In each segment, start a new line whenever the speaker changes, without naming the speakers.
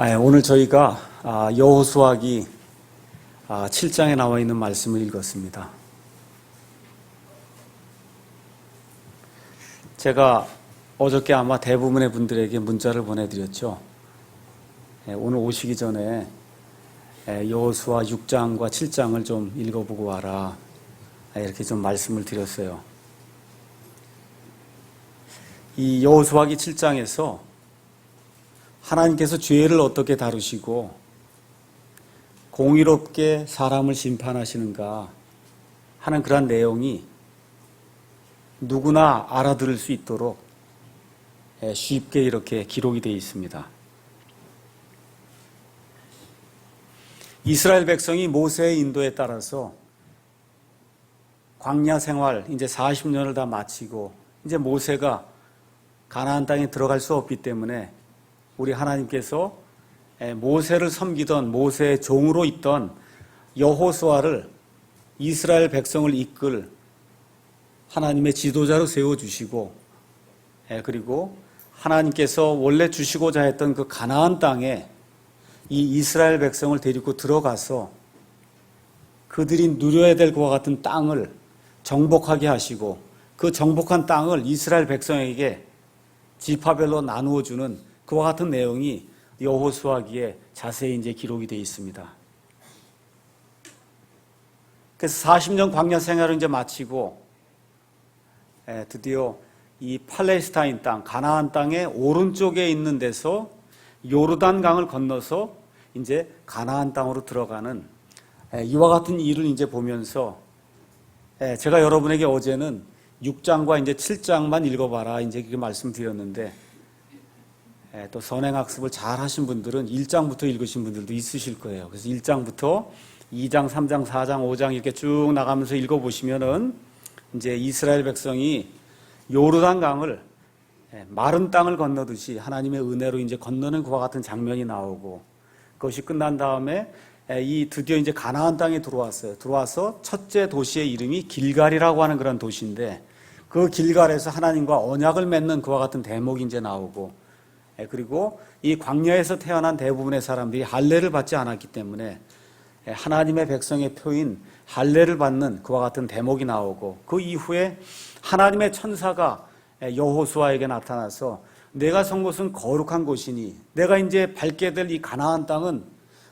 오늘 저희가 여호수아기 7장에 나와 있는 말씀을 읽었습니다. 제가 어저께 아마 대부분의 분들에게 문자를 보내드렸죠. 오늘 오시기 전에 여호수아 6장과 7장을 좀 읽어보고 와라, 이렇게 좀 말씀을 드렸어요. 이 여호수아기 7장에서 하나님께서 죄를 어떻게 다루시고 공의롭게 사람을 심판하시는가 하는 그런 내용이 누구나 알아들을 수 있도록 쉽게 이렇게 기록이 되어 있습니다. 이스라엘 백성이 모세의 인도에 따라서 광야 생활 이제 40년을 다 마치고 이제 모세가 가나안 땅에 들어갈 수 없기 때문에 우리 하나님께서 모세를 섬기던 모세의 종으로 있던 여호수아를 이스라엘 백성을 이끌 하나님의 지도자로 세워주시고, 그리고 하나님께서 원래 주시고자 했던 그 가나안 땅에 이 이스라엘 백성을 데리고 들어가서 그들이 누려야 될 것과 같은 땅을 정복하게 하시고 그 정복한 땅을 이스라엘 백성에게 지파별로 나누어 주는 그와 같은 내용이 여호수아기에 자세히 이제 기록이 되어 있습니다. 그래서 40년 광야 생활을 이제 마치고 드디어 이 팔레스타인 땅, 가나안 땅의 오른쪽에 있는 데서 요르단 강을 건너서 이제 가나안 땅으로 들어가는 이와 같은 일을 이제 보면서 제가 여러분에게 어제는 6장과 이제 7장만 읽어봐라 이제 그렇게 말씀드렸는데, 또 선행학습을 잘 하신 분들은 1장부터 읽으신 분들도 있으실 거예요. 그래서 1장부터 2장, 3장, 4장, 5장 이렇게 쭉 나가면서 읽어보시면은 이제 이스라엘 백성이 요르단 강을 마른 땅을 건너듯이 하나님의 은혜로 이제 건너는 그와 같은 장면이 나오고, 그것이 끝난 다음에 드디어 이제 가나안 땅에 들어왔어요. 들어와서 첫째 도시의 이름이 길갈이라고 하는 그런 도시인데, 그 길갈에서 하나님과 언약을 맺는 그와 같은 대목이 이제 나오고, 그리고 이 광야에서 태어난 대부분의 사람들이 할례를 받지 않았기 때문에 하나님의 백성의 표인 할례를 받는 그와 같은 대목이 나오고, 그 이후에 하나님의 천사가 여호수아에게 나타나서 내가 선 곳은 거룩한 곳이니 내가 이제 밟게 될 이 가나안 땅은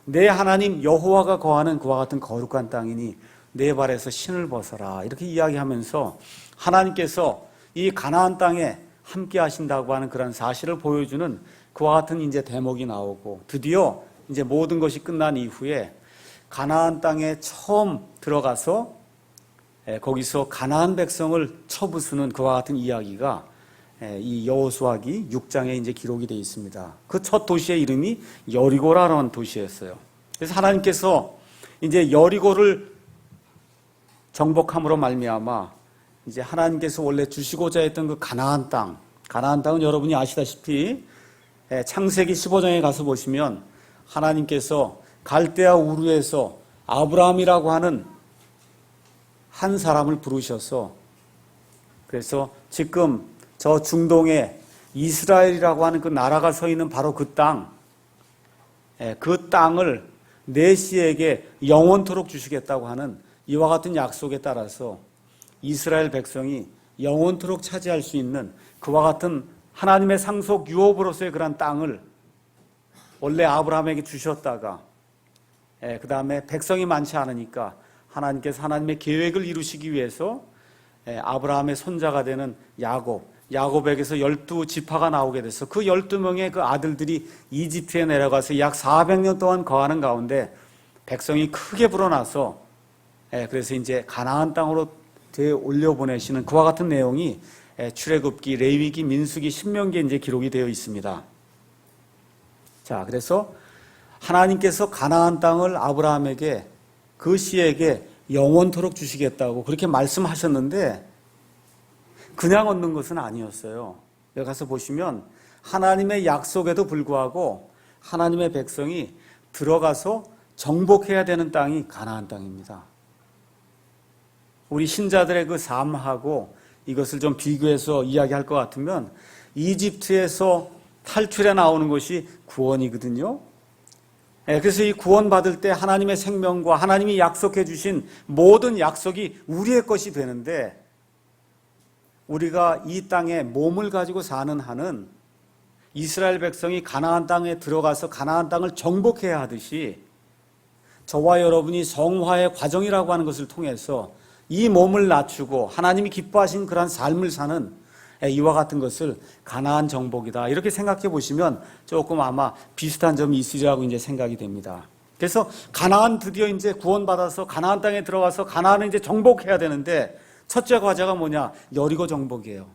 내 하나님 여호와가 거하는 그와 같은 거룩한 땅이니 내 발에서 신을 벗어라, 이렇게 이야기하면서 하나님께서 이 가나안 땅에 함께 하신다고 하는 그런 사실을 보여주는 그와 같은 이제 대목이 나오고, 드디어 이제 모든 것이 끝난 이후에 가나안 땅에 처음 들어가서 거기서 가나안 백성을 쳐부수는 그와 같은 이야기가 이 여호수아기 6장에 이제 기록이 되어 있습니다. 그 첫 도시의 이름이 여리고라는 도시였어요. 그래서 하나님께서 이제 여리고를 정복함으로 말미암아 이제 하나님께서 원래 주시고자 했던 그 가나안 땅은 여러분이 아시다시피 창세기 15장에 가서 보시면 하나님께서 갈대아 우르에서 아브라함이라고 하는 한 사람을 부르셔서, 그래서 지금 저 중동에 이스라엘이라고 하는 그 나라가 서 있는 바로 그 땅을 내 씨에게 영원토록 주시겠다고 하는 이와 같은 약속에 따라서 이스라엘 백성이 영원토록 차지할 수 있는 그와 같은 하나님의 상속 유업으로서의 그런 땅을 원래 아브라함에게 주셨다가 그 다음에 백성이 많지 않으니까 하나님께서 하나님의 계획을 이루시기 위해서 아브라함의 손자가 되는 야곱에게서 12지파가 나오게 돼서 그 12명의 그 아들들이 이집트에 내려가서 약 400년 동안 거하는 가운데 백성이 크게 불어나서 그래서 이제 가나안 땅으로 올려보내시는 그와 같은 내용이 출애굽기, 레위기, 민수기, 신명기에 이제 기록이 되어 있습니다. 자, 그래서 하나님께서 가나안 땅을 아브라함에게 그 씨에게 영원토록 주시겠다고 그렇게 말씀하셨는데 그냥 얻는 것은 아니었어요. 여기 가서 보시면 하나님의 약속에도 불구하고 하나님의 백성이 들어가서 정복해야 되는 땅이 가나안 땅입니다. 우리 신자들의 그 삶하고 이것을 좀 비교해서 이야기할 것 같으면 이집트에서 탈출해 나오는 것이 구원이거든요. 그래서 이 구원받을 때 하나님의 생명과 하나님이 약속해 주신 모든 약속이 우리의 것이 되는데, 우리가 이 땅에 몸을 가지고 사는 한은 이스라엘 백성이 가나안 땅에 들어가서 가나안 땅을 정복해야 하듯이 저와 여러분이 성화의 과정이라고 하는 것을 통해서 이 몸을 낮추고 하나님이 기뻐하신 그러한 삶을 사는 이와 같은 것을 가나안 정복이다, 이렇게 생각해 보시면 조금 아마 비슷한 점이 있으리라고 이제 생각이 됩니다. 그래서 가나안 드디어 이제 구원받아서 가나안 땅에 들어가서 가나안을 이제 정복해야 되는데, 첫째 과제가 뭐냐? 여리고 정복이에요.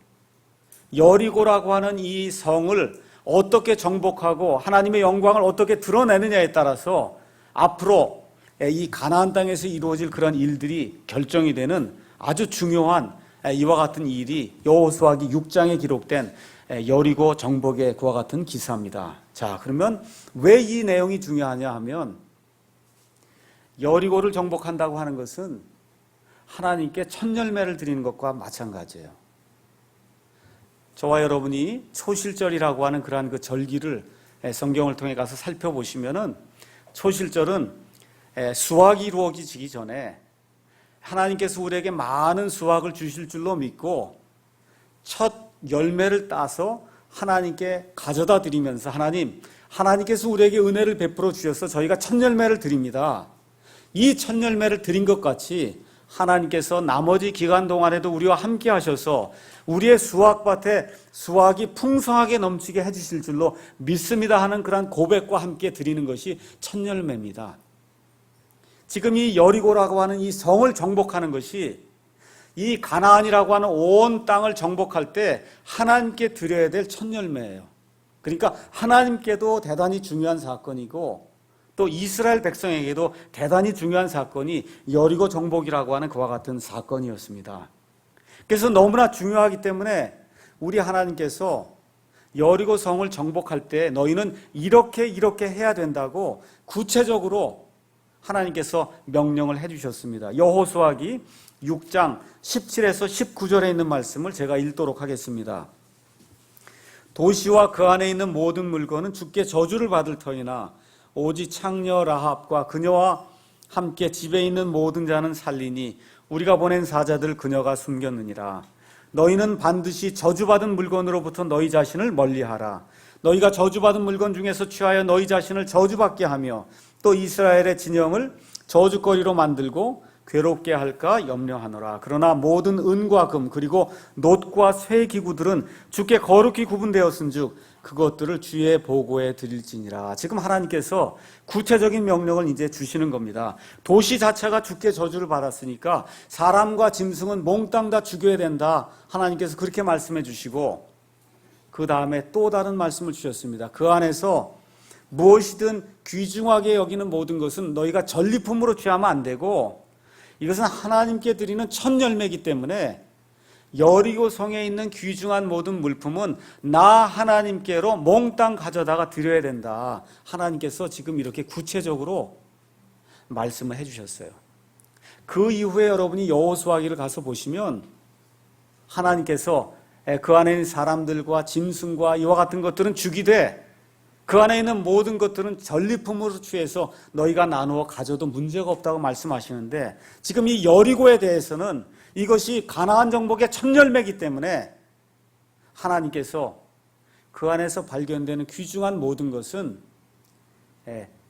여리고라고 하는 이 성을 어떻게 정복하고 하나님의 영광을 어떻게 드러내느냐에 따라서 앞으로 이 가나안 땅에서 이루어질 그런 일들이 결정이 되는 아주 중요한 이와 같은 일이 여호수아기 6장에 기록된 여리고 정복의 그와 같은 기사입니다. 자, 그러면 왜 이 내용이 중요하냐 하면, 여리고를 정복한다고 하는 것은 하나님께 첫 열매를 드리는 것과 마찬가지예요. 저와 여러분이 초실절이라고 하는 그러한 그 절기를 성경을 통해 가서 살펴보시면은, 초실절은 수확이 이루어지기 전에 하나님께서 우리에게 많은 수확을 주실 줄로 믿고 첫 열매를 따서 하나님께 가져다 드리면서, 하나님께서 우리에게 은혜를 베풀어 주셔서 저희가 첫 열매를 드립니다. 이 첫 열매를 드린 것 같이 하나님께서 나머지 기간 동안에도 우리와 함께 하셔서 우리의 수확밭에 수확이 풍성하게 넘치게 해주실 줄로 믿습니다 하는 그런 고백과 함께 드리는 것이 첫 열매입니다. 지금 이 여리고라고 하는 이 성을 정복하는 것이 이 가나안이라고 하는 온 땅을 정복할 때 하나님께 드려야 될 첫 열매예요. 그러니까 하나님께도 대단히 중요한 사건이고, 또 이스라엘 백성에게도 대단히 중요한 사건이 여리고 정복이라고 하는 그와 같은 사건이었습니다. 그래서 너무나 중요하기 때문에 우리 하나님께서 여리고 성을 정복할 때 너희는 이렇게 해야 된다고 구체적으로 하나님께서 명령을 해주셨습니다. 여호수아기 6장 17에서 19절에 있는 말씀을 제가 읽도록 하겠습니다. 도시와 그 안에 있는 모든 물건은 주께 저주를 받을 터이나 오직 창녀 라합과 그녀와 함께 집에 있는 모든 자는 살리니 우리가 보낸 사자들 그녀가 숨겼느니라. 너희는 반드시 저주받은 물건으로부터 너희 자신을 멀리하라. 너희가 저주받은 물건 중에서 취하여 너희 자신을 저주받게 하며 또 이스라엘의 진영을 저주거리로 만들고 괴롭게 할까 염려하노라. 그러나 모든 은과 금 그리고 놋과 쇠 기구들은 주께 거룩히 구분되었은즉 그것들을 주의 보고에 드릴지니라. 지금 하나님께서 구체적인 명령을 이제 주시는 겁니다. 도시 자체가 주께 저주를 받았으니까 사람과 짐승은 몽땅 다 죽여야 된다. 하나님께서 그렇게 말씀해 주시고, 그 다음에 또 다른 말씀을 주셨습니다. 그 안에서 무엇이든 귀중하게 여기는 모든 것은 너희가 전리품으로 취하면 안 되고, 이것은 하나님께 드리는 첫 열매이기 때문에 여리고 성에 있는 귀중한 모든 물품은 나 하나님께로 몽땅 가져다가 드려야 된다. 하나님께서 지금 이렇게 구체적으로 말씀을 해주셨어요. 그 이후에 여러분이 여호수아기를 가서 보시면 하나님께서 그 안에 있는 사람들과 짐승과 이와 같은 것들은 죽이되 그 안에 있는 모든 것들은 전리품으로 취해서 너희가 나누어 가져도 문제가 없다고 말씀하시는데, 지금 이 여리고에 대해서는 이것이 가나안 정복의 첫 열매이기 때문에 하나님께서 그 안에서 발견되는 귀중한 모든 것은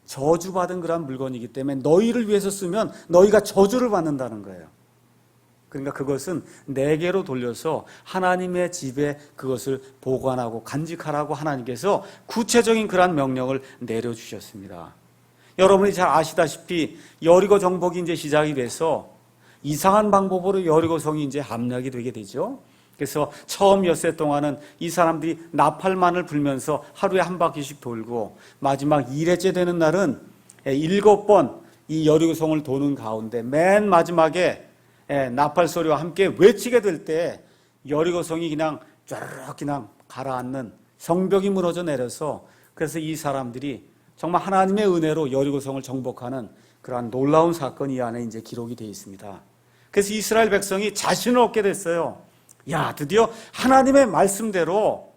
저주받은 그런 물건이기 때문에 너희를 위해서 쓰면 너희가 저주를 받는다는 거예요. 그러니까 그것은 내게로 돌려서 하나님의 집에 그것을 보관하고 간직하라고 하나님께서 구체적인 그런 명령을 내려주셨습니다. 여러분이 잘 아시다시피 여리고 정복이 이제 시작이 돼서 이상한 방법으로 여리고성이 이제 함락이 되게 되죠. 그래서 처음 엿새 동안은 이 사람들이 나팔만을 불면서 하루에 한 바퀴씩 돌고, 마지막 2회째 되는 날은 7번 이 여리고성을 도는 가운데 맨 마지막에 나팔 소리와 함께 외치게 될 때 여리고성이 그냥 쫙 그냥 가라앉는, 성벽이 무너져 내려서, 그래서 이 사람들이 정말 하나님의 은혜로 여리고성을 정복하는 그러한 놀라운 사건이 이 안에 이제 기록이 되어 있습니다. 그래서 이스라엘 백성이 자신을 얻게 됐어요. 야, 드디어 하나님의 말씀대로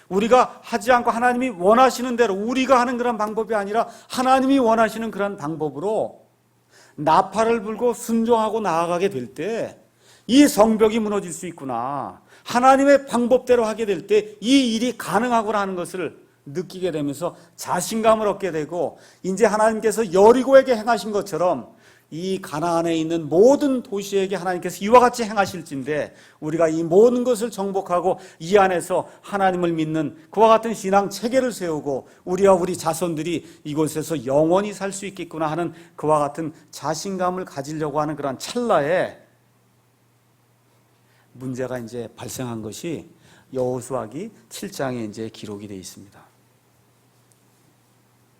우리가 하지 않고 하나님이 원하시는 대로 우리가 하는 그런 방법이 아니라 하나님이 원하시는 그런 방법으로 나팔을 불고 순종하고 나아가게 될 때 이 성벽이 무너질 수 있구나. 하나님의 방법대로 하게 될 때 이 일이 가능하구나 하는 것을 느끼게 되면서 자신감을 얻게 되고 이제 하나님께서 여리고에게 행하신 것처럼 이 가나안에 있는 모든 도시에게 하나님께서 이와 같이 행하실진데 우리가 이 모든 것을 정복하고 이 안에서 하나님을 믿는 그와 같은 신앙 체계를 세우고 우리와 우리 자손들이 이곳에서 영원히 살 수 있겠구나 하는 그와 같은 자신감을 가지려고 하는 그런 찰나에 문제가 이제 발생한 것이 여호수아기 7장에 이제 기록이 되어 있습니다.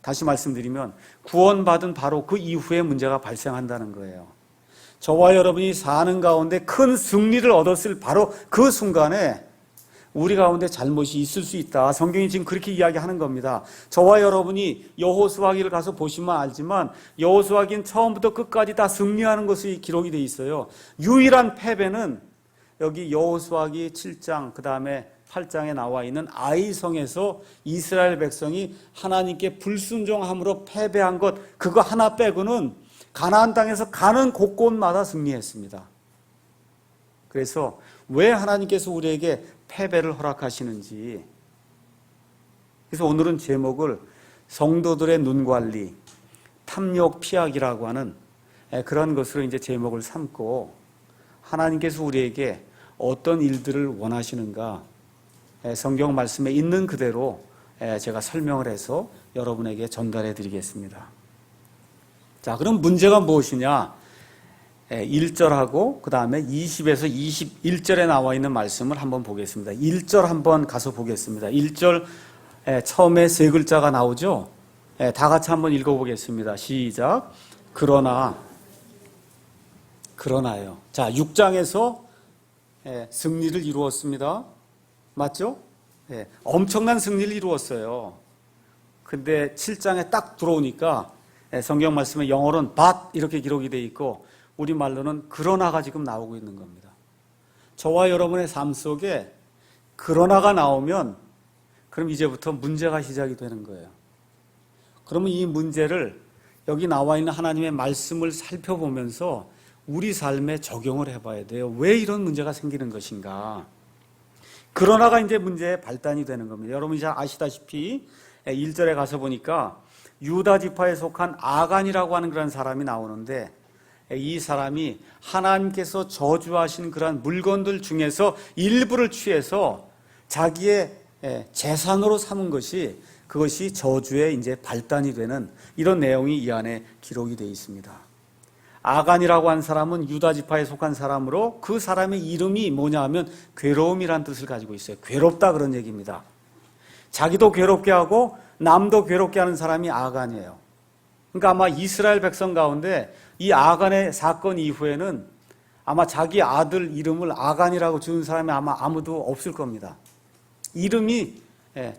다시 말씀드리면 구원받은 바로 그 이후에 문제가 발생한다는 거예요. 저와 여러분이 사는 가운데 큰 승리를 얻었을 바로 그 순간에 우리 가운데 잘못이 있을 수 있다. 성경이 지금 그렇게 이야기하는 겁니다. 저와 여러분이 여호수아기를 가서 보시면 알지만 여호수아기는 처음부터 끝까지 다 승리하는 것이 기록이 되어 있어요. 유일한 패배는 여기 여호수아기 7장 그 다음에 8장에 나와 있는 아이성에서 이스라엘 백성이 하나님께 불순종함으로 패배한 것 그거 하나 빼고는 가나안 땅에서 가는 곳곳마다 승리했습니다. 그래서 왜 하나님께서 우리에게 패배를 허락하시는지, 그래서 오늘은 제목을 성도들의 눈관리, 탐욕 피하기라고 하는 그런 것으로 이제 제목을 삼고 하나님께서 우리에게 어떤 일들을 원하시는가 성경 말씀에 있는 그대로 제가 설명을 해서 여러분에게 전달해 드리겠습니다. 자, 그럼 문제가 무엇이냐? 1절하고 그 다음에 20에서 21절에 나와 있는 말씀을 한번 보겠습니다. 1절 한번 가서 보겠습니다. 1절 처음에 세 글자가 나오죠? 다 같이 한번 읽어보겠습니다. 시작. 그러나요. 자, 6장에서 승리를 이루었습니다. 맞죠? 엄청난 승리를 이루었어요. 근데 7장에 딱 들어오니까 성경 말씀에 영어로는 but 이렇게 기록이 되어 있고 우리말로는 그러나가 지금 나오고 있는 겁니다. 저와 여러분의 삶 속에 그러나가 나오면 그럼 이제부터 문제가 시작이 되는 거예요. 그러면 이 문제를 여기 나와 있는 하나님의 말씀을 살펴보면서 우리 삶에 적용을 해봐야 돼요. 왜 이런 문제가 생기는 것인가? 그러나가 이제 문제의 발단이 되는 겁니다. 여러분이 잘 아시다시피 1절에 가서 보니까 유다 지파에 속한 아간이라고 하는 그런 사람이 나오는데 이 사람이 하나님께서 저주하신 그런 물건들 중에서 일부를 취해서 자기의 재산으로 삼은 것이 그것이 저주의 이제 발단이 되는 이런 내용이 이 안에 기록이 되어 있습니다. 아간이라고 한 사람은 유다 지파에 속한 사람으로 그 사람의 이름이 뭐냐 하면 괴로움이란 뜻을 가지고 있어요. 괴롭다 그런 얘기입니다. 자기도 괴롭게 하고 남도 괴롭게 하는 사람이 아간이에요. 그러니까 아마 이스라엘 백성 가운데 이 아간의 사건 이후에는 아마 자기 아들 이름을 아간이라고 지은 사람이 아마 아무도 없을 겁니다. 이름이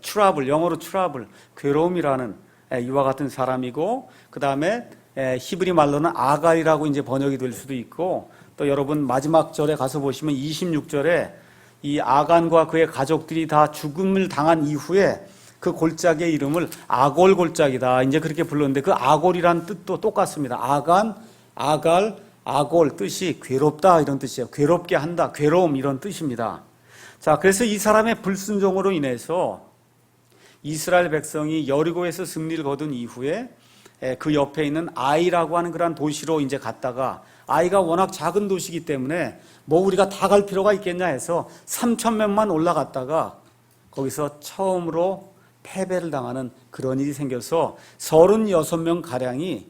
트러블, 영어로 트러블, 괴로움이라는 이와 같은 사람이고 그 다음에 히브리 말로는 아갈이라고 이제 번역이 될 수도 있고 또 여러분 마지막 절에 가서 보시면 26절에 이 아간과 그의 가족들이 다 죽음을 당한 이후에 그 골짜기의 이름을 아골 골짜기다 이제 그렇게 불렀는데 그 아골이란 뜻도 똑같습니다. 아간, 아갈, 아골 뜻이 괴롭다 이런 뜻이에요. 괴롭게 한다, 괴로움 이런 뜻입니다. 자, 그래서 이 사람의 불순종으로 인해서 이스라엘 백성이 여리고에서 승리를 거둔 이후에 그 옆에 있는 아이라고 하는 그런 도시로 이제 갔다가 아이가 워낙 작은 도시이기 때문에 뭐 우리가 다 갈 필요가 있겠냐 해서 3,000명만 올라갔다가 거기서 처음으로 패배를 당하는 그런 일이 생겨서 36명 가량이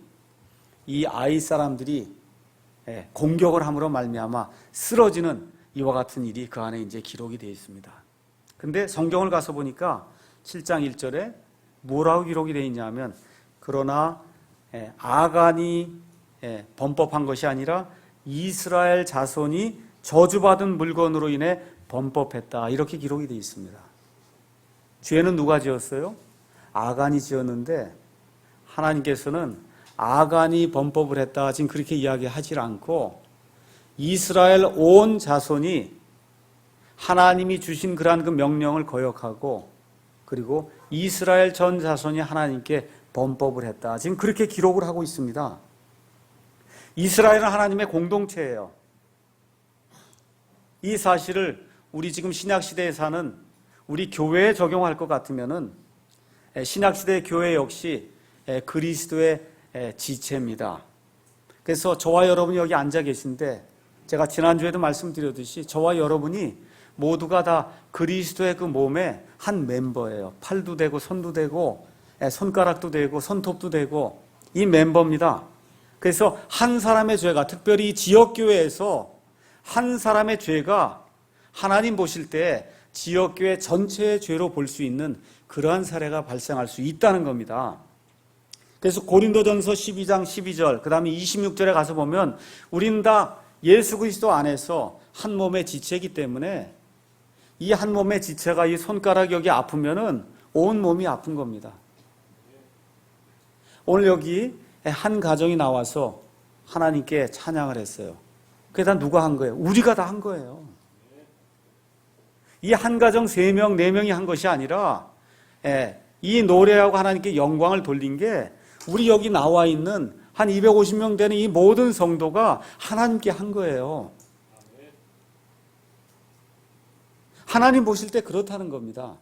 이 아이 사람들이 공격을 함으로 말미암아 쓰러지는 이와 같은 일이 그 안에 이제 기록이 되어 있습니다. 근데 성경을 가서 보니까 7장 1절에 뭐라고 기록이 되어 있냐면 그러나 아간이 범법한 것이 아니라 이스라엘 자손이 저주받은 물건으로 인해 범법했다 이렇게 기록이 되어 있습니다. 죄는 누가 지었어요? 아간이 지었는데 하나님께서는 아간이 범법을 했다 지금 그렇게 이야기하지 않고 이스라엘 온 자손이 하나님이 주신 그러한 그 명령을 거역하고 그리고 이스라엘 전 자손이 하나님께 범법을 했다. 지금 그렇게 기록을 하고 있습니다. 이스라엘은 하나님의 공동체예요. 이 사실을 우리 지금 신약시대에 사는 우리 교회에 적용할 것 같으면은 신약시대 교회 역시 그리스도의 지체입니다. 그래서 저와 여러분이 여기 앉아 계신데 제가 지난주에도 말씀드렸듯이 저와 여러분이 모두가 다 그리스도의 그 몸의 한 멤버예요. 팔도 되고 손도 되고 손가락도 되고 손톱도 되고 이 멤버입니다. 그래서 한 사람의 죄가, 특별히 지역교회에서 한 사람의 죄가 하나님 보실 때 지역교회 전체의 죄로 볼 수 있는 그러한 사례가 발생할 수 있다는 겁니다. 그래서 고린도전서 12장 12절 그 다음에 26절에 가서 보면 우리는 다 예수 그리스도 안에서 한 몸의 지체이기 때문에 이 한 몸의 지체가 이 손가락 여기 아프면은 온 몸이 아픈 겁니다. 오늘 여기 한 가정이 나와서 하나님께 찬양을 했어요. 그게 다 누가 한 거예요? 우리가 다 한 거예요. 이 한 가정 3명, 4명이 한 것이 아니라 이 노래하고 하나님께 영광을 돌린 게 우리 여기 나와 있는 한 250명 되는 이 모든 성도가 하나님께 한 거예요. 하나님 보실 때 그렇다는 겁니다.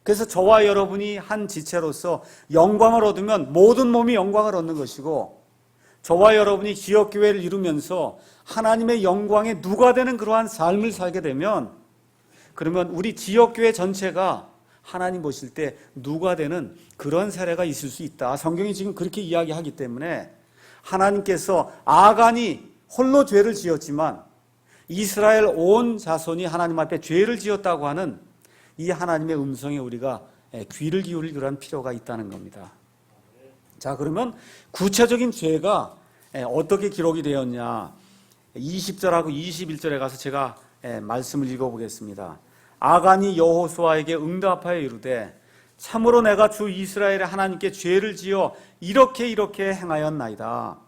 그래서 저와 여러분이 한 지체로서 영광을 얻으면 모든 몸이 영광을 얻는 것이고 저와 여러분이 지역교회를 이루면서 하나님의 영광에 누가 되는 그러한 삶을 살게 되면 그러면 우리 지역교회 전체가 하나님 보실 때 누가 되는 그런 사례가 있을 수 있다. 성경이 지금 그렇게 이야기하기 때문에 하나님께서 아간이 홀로 죄를 지었지만 이스라엘 온 자손이 하나님 앞에 죄를 지었다고 하는 이 하나님의 음성에 우리가 귀를 기울일 그런 필요가 있다는 겁니다. 자, 그러면 구체적인 죄가 어떻게 기록이 되었냐? 20절하고 21절에 가서 제가 말씀을 읽어보겠습니다. 아간이 여호수아에게 응답하여 이르되 참으로 내가 주 이스라엘의 하나님께 죄를 지어 이렇게 행하였나이다.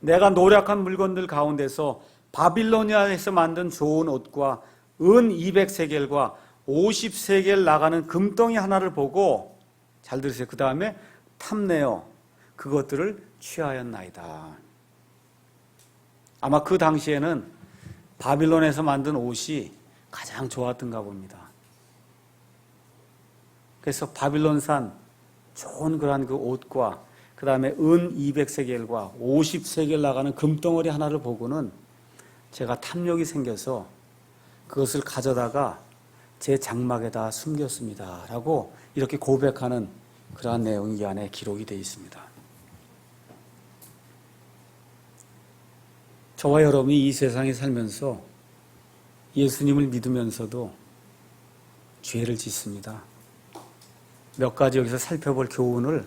내가 노력한 물건들 가운데서 바빌로니아에서 만든 좋은 옷과 은 200세겔과 50세겔 나가는 금덩이 하나를 보고 잘 들으세요. 그 다음에 탐내어 그것들을 취하였나이다. 아마 그 당시에는 바빌론에서 만든 옷이 가장 좋았던가 봅니다. 그래서 바빌론산 좋은 그러한 그 옷과 그 다음에 은 200세겔과 50세겔 나가는 금덩어리 하나를 보고는 제가 탐욕이 생겨서 그것을 가져다가 제 장막에다 숨겼습니다. 라고 이렇게 고백하는 그러한 내용이 이 안에 기록이 되어 있습니다. 저와 여러분이 이 세상에 살면서 예수님을 믿으면서도 죄를 짓습니다. 몇 가지 여기서 살펴볼 교훈을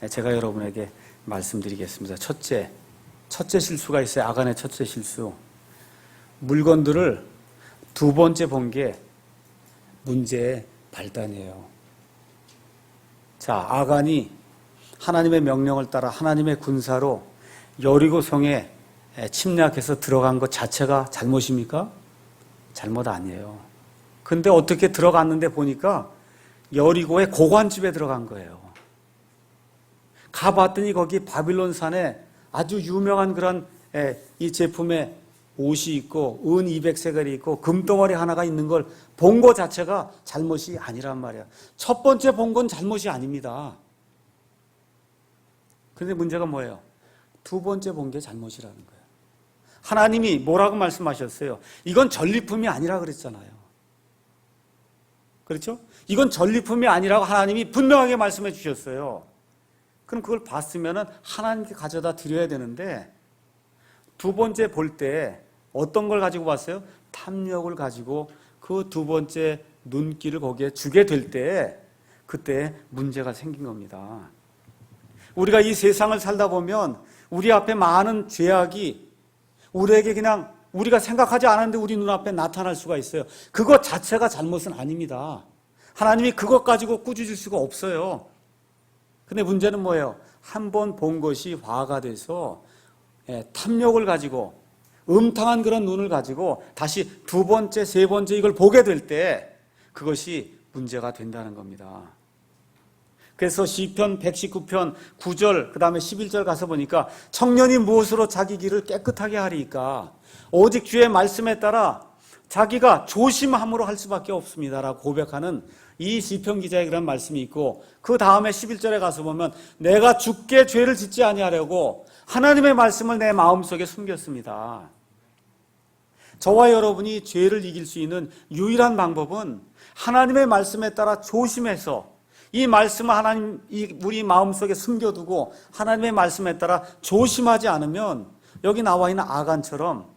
제가 여러분에게 말씀드리겠습니다. 첫째 실수가 있어요. 아간의 첫째 실수. 물건들을 두 번째 본 게 문제의 발단이에요. 자, 아간이 하나님의 명령을 따라 하나님의 군사로 여리고 성에 침략해서 들어간 것 자체가 잘못입니까? 잘못 아니에요. 근데 어떻게 들어갔는데 보니까 여리고의 고관집에 들어간 거예요. 가봤더니 거기 바빌론산에 아주 유명한 그런 이 제품의 옷이 있고 은 200세겔이 있고 금덩어리 하나가 있는 걸 본 것 자체가 잘못이 아니란 말이야. 첫 번째 본 건 잘못이 아닙니다. 그런데 문제가 뭐예요? 두 번째 본 게 잘못이라는 거예요. 하나님이 뭐라고 말씀하셨어요? 이건 전리품이 아니라 그랬잖아요. 그렇죠? 이건 전리품이 아니라고 하나님이 분명하게 말씀해 주셨어요. 그럼 그걸 봤으면 하나님께 가져다 드려야 되는데 두 번째 볼 때 어떤 걸 가지고 봤어요? 탐욕을 가지고 그 두 번째 눈길을 거기에 주게 될 때 그때 문제가 생긴 겁니다. 우리가 이 세상을 살다 보면 우리 앞에 많은 죄악이 우리에게 그냥 우리가 생각하지 않았는데 우리 눈앞에 나타날 수가 있어요. 그것 자체가 잘못은 아닙니다. 하나님이 그것 가지고 꾸짖을 수가 없어요. 근데 문제는 뭐예요? 한 번 본 것이 화가 돼서 탐욕을 가지고 음탕한 그런 눈을 가지고 다시 두 번째, 세 번째 이걸 보게 될 때 그것이 문제가 된다는 겁니다. 그래서 시편 119편 9절 그 다음에 11절 가서 보니까 청년이 무엇으로 자기 길을 깨끗하게 하리까 오직 주의 말씀에 따라 자기가 조심함으로 할 수밖에 없습니다라고 고백하는 이 시편 기자의 그런 말씀이 있고, 그 다음에 11절에 가서 보면 내가 주께 죄를 짓지 아니하려고 하나님의 말씀을 내 마음속에 숨겼습니다. 저와 여러분이 죄를 이길 수 있는 유일한 방법은 하나님의 말씀에 따라 조심해서 이 말씀을 우리 마음속에 숨겨두고 하나님의 말씀에 따라 조심하지 않으면 여기 나와 있는 아간처럼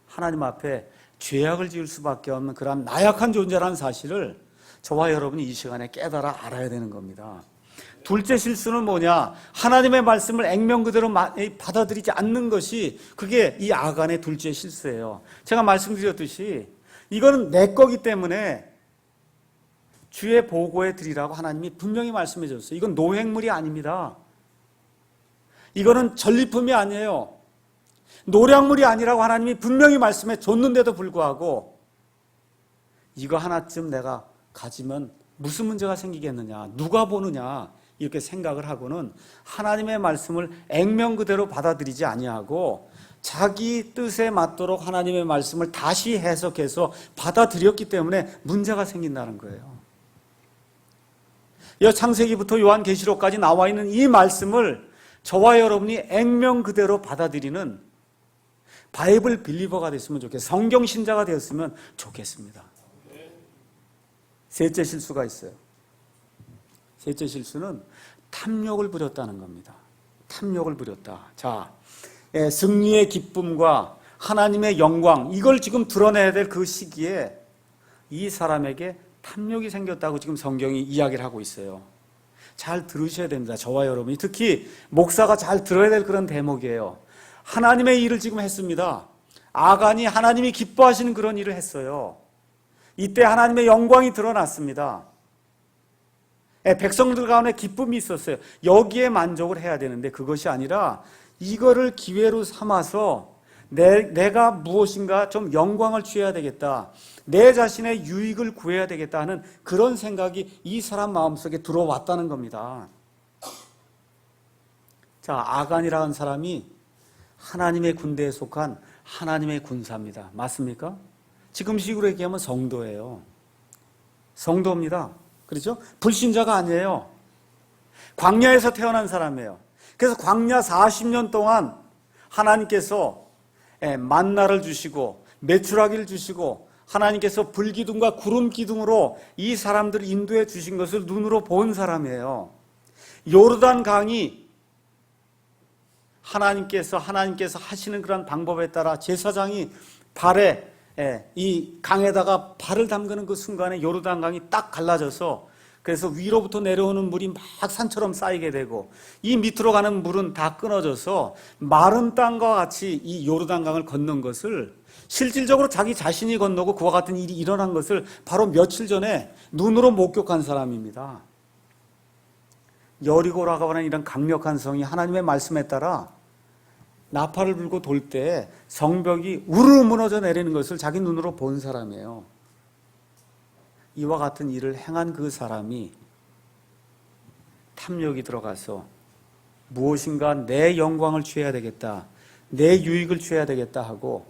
하나님 앞에 죄악을 지을 수밖에 없는 그런 나약한 존재라는 사실을 저와 여러분이 이 시간에 깨달아 알아야 되는 겁니다. 둘째 실수는 뭐냐? 하나님의 말씀을 액면 그대로 받아들이지 않는 것이 그게 이 아간의 둘째 실수예요. 제가 말씀드렸듯이 이거는 내 거기 때문에 주의 보고에 드리라고 하나님이 분명히 말씀해 줬어요. 이건 노획물이 아닙니다. 이거는 전리품이 아니에요. 노량물이 아니라고 하나님이 분명히 말씀해 줬는데도 불구하고 이거 하나쯤 내가 가지면 무슨 문제가 생기겠느냐, 누가 보느냐 이렇게 생각을 하고는 하나님의 말씀을 액면 그대로 받아들이지 아니하고 자기 뜻에 맞도록 하나님의 말씀을 다시 해석해서 받아들였기 때문에 문제가 생긴다는 거예요. 창세기부터 요한계시록까지 나와 있는 이 말씀을 저와 여러분이 액면 그대로 받아들이는 바이블 빌리버가 됐으면 좋겠어요. 성경 신자가 되었으면 좋겠습니다. 셋째 실수가 있어요. 셋째 실수는 탐욕을 부렸다는 겁니다. 탐욕을 부렸다. 자, 승리의 기쁨과 하나님의 영광, 이걸 지금 드러내야 될 그 시기에 이 사람에게 탐욕이 생겼다고 지금 성경이 이야기를 하고 있어요. 잘 들으셔야 됩니다. 저와 여러분이 특히 목사가 잘 들어야 될 그런 대목이에요. 하나님의 일을 지금 했습니다. 아간이 하나님이 기뻐하시는 그런 일을 했어요. 이때 하나님의 영광이 드러났습니다. 백성들 가운데 기쁨이 있었어요. 여기에 만족을 해야 되는데 그것이 아니라 이거를 기회로 삼아서 내가 무엇인가 좀 영광을 취해야 되겠다, 내 자신의 유익을 구해야 되겠다 하는 그런 생각이 이 사람 마음속에 들어왔다는 겁니다. 자, 아간이라는 사람이 하나님의 군대에 속한 하나님의 군사입니다. 맞습니까? 지금 식으로 얘기하면 성도예요. 성도입니다. 그렇죠? 불신자가 아니에요. 광야에서 태어난 사람이에요. 그래서 광야 40년 동안 하나님께서 만나를 주시고 메추라기를 주시고 하나님께서 불기둥과 구름기둥으로 이 사람들을 인도해 주신 것을 눈으로 본 사람이에요. 요르단 강이 하나님께서 하시는 그런 방법에 따라 제사장이 발에 이 강에다가 발을 담그는 그 순간에 요르단 강이 딱 갈라져서 그래서 위로부터 내려오는 물이 막 산처럼 쌓이게 되고 이 밑으로 가는 물은 다 끊어져서 마른 땅과 같이 이 요르단 강을 건넌 것을 실질적으로 자기 자신이 건너고 그와 같은 일이 일어난 것을 바로 며칠 전에 눈으로 목격한 사람입니다. 여리고라고 하는 이런 강력한 성이 하나님의 말씀에 따라 나팔을 불고 돌 때 성벽이 우르르 무너져 내리는 것을 자기 눈으로 본 사람이에요. 이와 같은 일을 행한 그 사람이 탐욕이 들어가서 무엇인가 내 영광을 취해야 되겠다, 내 유익을 취해야 되겠다 하고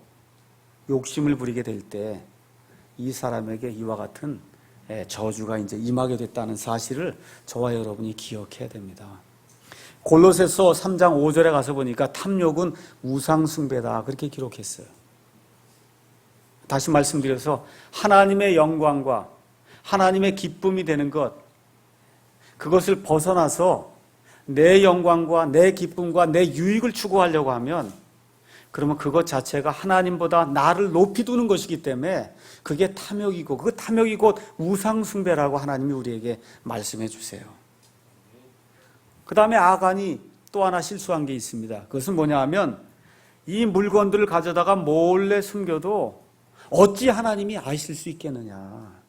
욕심을 부리게 될 때 이 사람에게 이와 같은 저주가 이제 임하게 됐다는 사실을 저와 여러분이 기억해야 됩니다. 골로새서 3장 5절에 가서 보니까 탐욕은 우상숭배다 그렇게 기록했어요. 다시 말씀드려서 하나님의 영광과 하나님의 기쁨이 되는 것, 그것을 벗어나서 내 영광과 내 기쁨과 내 유익을 추구하려고 하면 그러면 그것 자체가 하나님보다 나를 높이 두는 것이기 때문에 그게 탐욕이고 그 탐욕이 곧 우상숭배라고 하나님이 우리에게 말씀해 주세요. 그 다음에 아간이 또 하나 실수한 게 있습니다. 그것은 뭐냐 하면 이 물건들을 가져다가 몰래 숨겨도 어찌 하나님이 아실 수 있겠느냐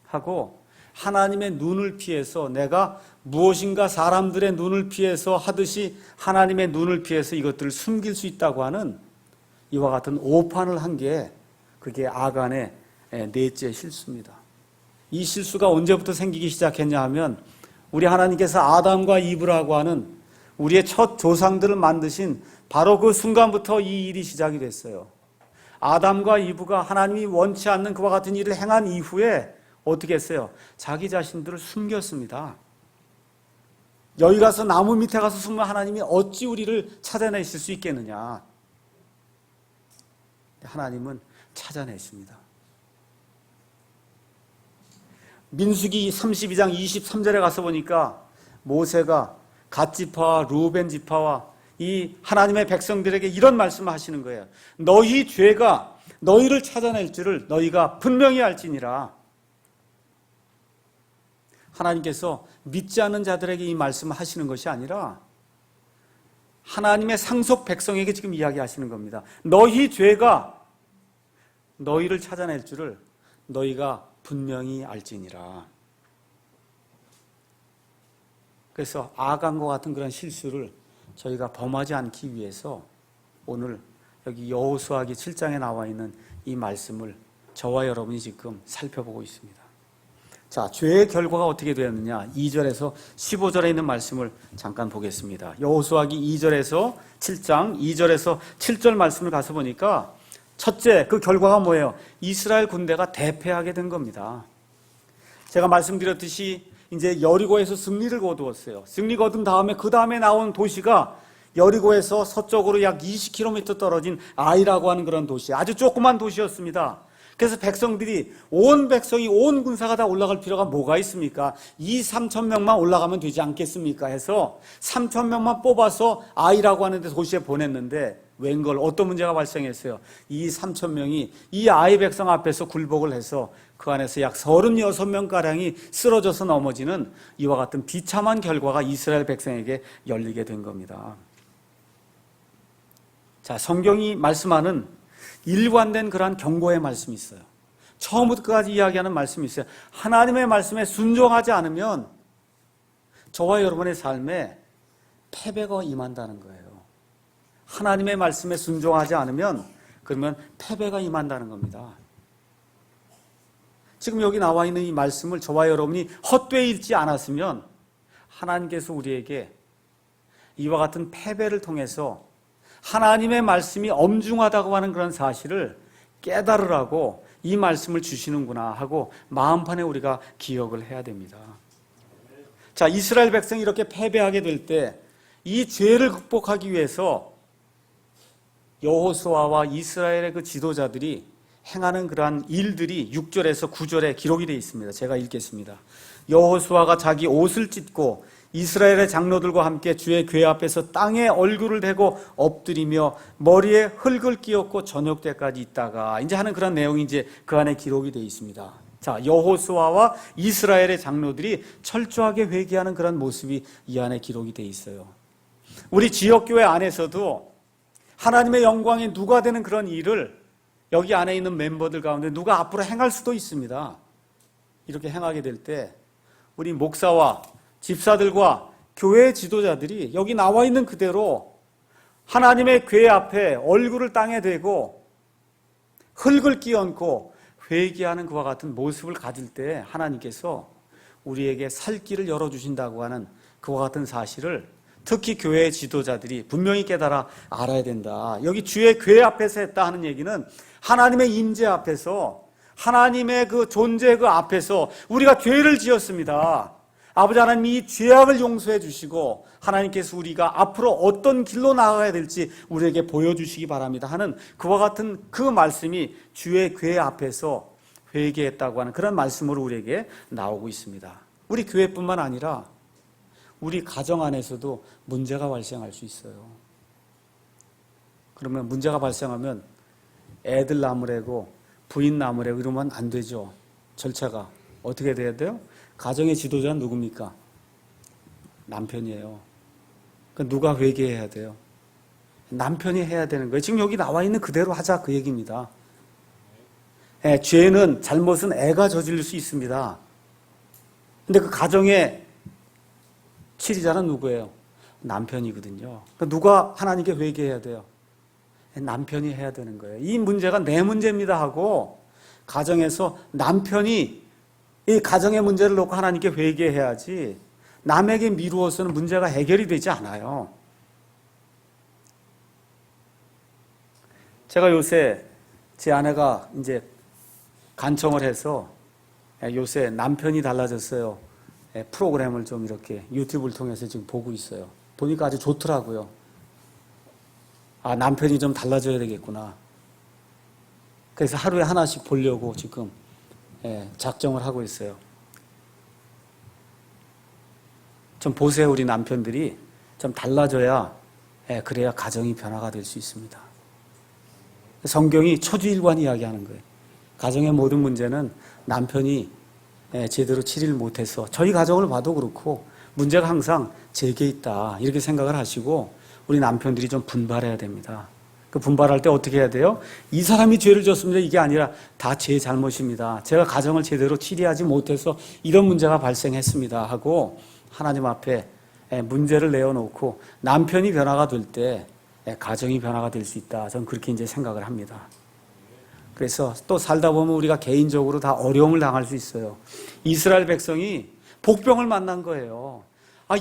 하고 하나님의 눈을 피해서 내가 무엇인가 사람들의 눈을 피해서 하듯이 하나님의 눈을 피해서 이것들을 숨길 수 있다고 하는 이와 같은 오판을 한 게 그게 아간의 넷째 실수입니다. 이 실수가 언제부터 생기기 시작했냐 하면 우리 하나님께서 아담과 이브라고 하는 우리의 첫 조상들을 만드신 바로 그 순간부터 이 일이 시작이 됐어요. 아담과 이브가 하나님이 원치 않는 그와 같은 일을 행한 이후에 어떻게 했어요? 자기 자신들을 숨겼습니다. 여기 가서 나무 밑에 가서 숨으면 하나님이 어찌 우리를 찾아내실 수 있겠느냐. 하나님은 찾아내십니다. 민수기 32장 23절에 가서 보니까 모세가 갓 지파와 루벤 지파와 이 하나님의 백성들에게 이런 말씀을 하시는 거예요. 너희 죄가 너희를 찾아낼 줄을 너희가 분명히 알지니라. 하나님께서 믿지 않는 자들에게 이 말씀을 하시는 것이 아니라 하나님의 상속 백성에게 지금 이야기하시는 겁니다. 너희 죄가 너희를 찾아낼 줄을 너희가 분명히 알지니라. 그래서 아간과 같은 그런 실수를 저희가 범하지 않기 위해서 오늘 여기 여호수아기 7장에 나와 있는 이 말씀을 저와 여러분이 지금 살펴보고 있습니다. 자, 죄의 결과가 어떻게 되었느냐? 2절에서 15절에 있는 말씀을 잠깐 보겠습니다. 여호수아기 2절에서 7장 2절에서 7절 말씀을 가서 보니까 첫째, 그 결과가 뭐예요? 이스라엘 군대가 대패하게 된 겁니다. 제가 말씀드렸듯이 이제 여리고에서 승리를 거두었어요. 승리 거둔 다음에 그 다음에 나온 도시가 여리고에서 서쪽으로 약 20km 떨어진 아이라고 하는 그런 도시, 아주 조그만 도시였습니다. 그래서 백성들이 온 백성이 온 군사가 다 올라갈 필요가 뭐가 있습니까? 2,3,000명만 올라가면 되지 않겠습니까? 해서 3,000명만 뽑아서 아이라고 하는 도시에 보냈는데 웬걸 어떤 문제가 발생했어요? 이 3,000명이 이 아이 백성 앞에서 굴복을 해서 그 안에서 약 36명가량이 쓰러져서 넘어지는 이와 같은 비참한 결과가 이스라엘 백성에게 열리게 된 겁니다. 자, 성경이 말씀하는 일관된 그러한 경고의 말씀이 있어요. 처음부터 끝까지 이야기하는 말씀이 있어요. 하나님의 말씀에 순종하지 않으면 저와 여러분의 삶에 패배가 임한다는 거예요. 하나님의 말씀에 순종하지 않으면 그러면 패배가 임한다는 겁니다. 지금 여기 나와 있는 이 말씀을 저와 여러분이 헛되이 읽지 않았으면 하나님께서 우리에게 이와 같은 패배를 통해서 하나님의 말씀이 엄중하다고 하는 그런 사실을 깨달으라고 이 말씀을 주시는구나 하고 마음판에 우리가 기억을 해야 됩니다. 자, 이스라엘 백성이 이렇게 패배하게 될 때 이 죄를 극복하기 위해서 여호수아와 이스라엘의 그 지도자들이 행하는 그러한 일들이 6절에서 9절에 기록이 되어 있습니다. 제가 읽겠습니다. 여호수아가 자기 옷을 찢고 이스라엘의 장로들과 함께 주의 궤 앞에서 땅에 얼굴을 대고 엎드리며 머리에 흙을 끼얹고 저녁 때까지 있다가 이제 하는 그런 내용이 이제 그 안에 기록이 되어 있습니다. 자, 여호수아와 이스라엘의 장로들이 철저하게 회개하는 그런 모습이 이 안에 기록이 되어 있어요. 우리 지역교회 안에서도 하나님의 영광에 누가 되는 그런 일을 여기 안에 있는 멤버들 가운데 누가 앞으로 행할 수도 있습니다. 이렇게 행하게 될 때 우리 목사와 집사들과 교회 지도자들이 여기 나와 있는 그대로 하나님의 궤 앞에 얼굴을 땅에 대고 흙을 끼얹고 회개하는 그와 같은 모습을 가질 때 하나님께서 우리에게 살 길을 열어주신다고 하는 그와 같은 사실을 특히 교회 지도자들이 분명히 깨달아 알아야 된다. 여기 주의 궤 앞에서 했다 하는 얘기는 하나님의 임재 앞에서 하나님의 그 존재 그 앞에서 우리가 죄를 지었습니다. 아버지 하나님이 이 죄악을 용서해 주시고 하나님께서 우리가 앞으로 어떤 길로 나아가야 될지 우리에게 보여주시기 바랍니다 하는 그와 같은 그 말씀이 주의 궤 앞에서 회개했다고 하는 그런 말씀으로 우리에게 나오고 있습니다. 우리 교회뿐만 아니라 우리 가정 안에서도 문제가 발생할 수 있어요. 그러면 문제가 발생하면 애들 나무래고 부인 나무래고 이러면 안 되죠. 절차가 어떻게 돼야 돼요? 가정의 지도자는 누굽니까? 남편이에요. 그러니까 누가 회개해야 돼요? 남편이 해야 되는 거예요. 지금 여기 나와 있는 그대로 하자 그 얘기입니다. 죄는 잘못은 애가 저지를 수 있습니다. 근데 그 가정의 치리자는 누구예요? 남편이거든요. 그러니까 누가 하나님께 회개해야 돼요? 남편이 해야 되는 거예요. 이 문제가 내 문제입니다 하고 가정에서 남편이 이 가정의 문제를 놓고 하나님께 회개해야지 남에게 미루어서는 문제가 해결이 되지 않아요. 제가 요새 제 아내가 이제 간청을 해서 요새 남편이 달라졌어요. 프로그램을 좀 이렇게 유튜브를 통해서 지금 보고 있어요. 보니까 아주 좋더라고요. 아, 남편이 좀 달라져야 되겠구나. 그래서 하루에 하나씩 보려고 지금 작정을 하고 있어요. 좀 보세요. 우리 남편들이 좀 달라져야 그래야 가정이 변화가 될 수 있습니다. 성경이 초주일관 이야기하는 거예요. 가정의 모든 문제는 남편이 제대로 치리를 못해서 저희 가정을 봐도 그렇고 문제가 항상 제게 있다 이렇게 생각을 하시고 우리 남편들이 좀 분발해야 됩니다. 그 분발할 때 어떻게 해야 돼요? 이 사람이 죄를 졌습니다. 이게 아니라 다 제 잘못입니다. 제가 가정을 제대로 치리하지 못해서 이런 문제가 발생했습니다 하고 하나님 앞에 문제를 내어놓고 남편이 변화가 될 때 가정이 변화가 될 수 있다. 저는 그렇게 이제 생각을 합니다. 그래서 또 살다 보면 우리가 개인적으로 다 어려움을 당할 수 있어요. 이스라엘 백성이 복병을 만난 거예요.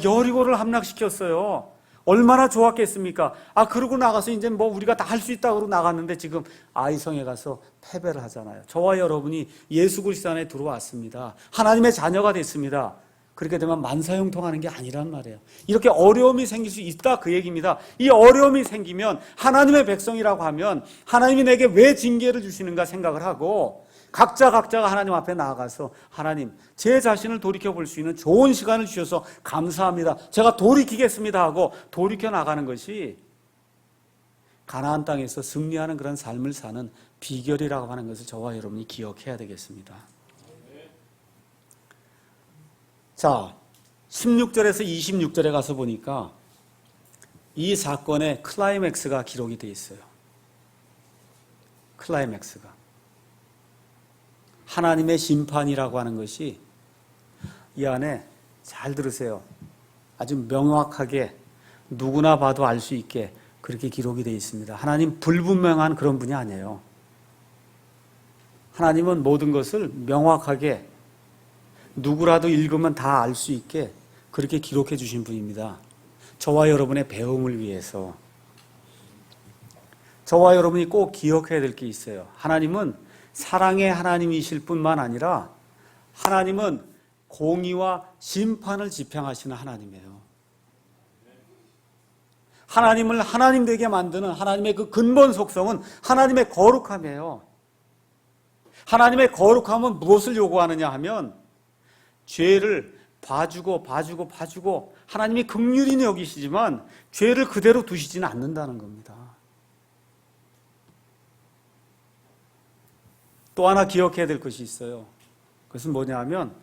여리고를 함락시켰어요. 얼마나 좋았겠습니까? 그러고 나가서 이제 뭐 우리가 다 할 수 있다고 그러고 나갔는데 지금 아이성에 가서 패배를 하잖아요. 저와 여러분이 예수 그리스도 안에 들어왔습니다. 하나님의 자녀가 됐습니다. 그렇게 되면 만사형통하는 게 아니란 말이에요. 이렇게 어려움이 생길 수 있다 그 얘기입니다. 이 어려움이 생기면 하나님의 백성이라고 하면 하나님이 내게 왜 징계를 주시는가 생각을 하고 각자가 하나님 앞에 나아가서 하나님 제 자신을 돌이켜 볼 수 있는 좋은 시간을 주셔서 감사합니다. 제가 돌이키겠습니다 하고 돌이켜 나가는 것이 가나안 땅에서 승리하는 그런 삶을 사는 비결이라고 하는 것을 저와 여러분이 기억해야 되겠습니다. 자, 16절에서 26절에 가서 보니까 이 사건의 클라이맥스가 기록이 되어 있어요. 클라이맥스가. 하나님의 심판이라고 하는 것이 이 안에 잘 들으세요. 아주 명확하게 누구나 봐도 알 수 있게 그렇게 기록이 되어 있습니다. 하나님 불분명한 그런 분이 아니에요. 하나님은 모든 것을 명확하게 누구라도 읽으면 다 알 수 있게 그렇게 기록해 주신 분입니다. 저와 여러분의 배움을 위해서. 저와 여러분이 꼭 기억해야 될 게 있어요. 하나님은 사랑의 하나님이실 뿐만 아니라 하나님은 공의와 심판을 집행하시는 하나님이에요. 하나님을 하나님 되게 만드는 하나님의 그 근본 속성은 하나님의 거룩함이에요. 하나님의 거룩함은 무엇을 요구하느냐 하면 죄를 봐주고 하나님이 긍휼히 여기시지만 죄를 그대로 두시지는 않는다는 겁니다. 또 하나 기억해야 될 것이 있어요. 그것은 뭐냐 하면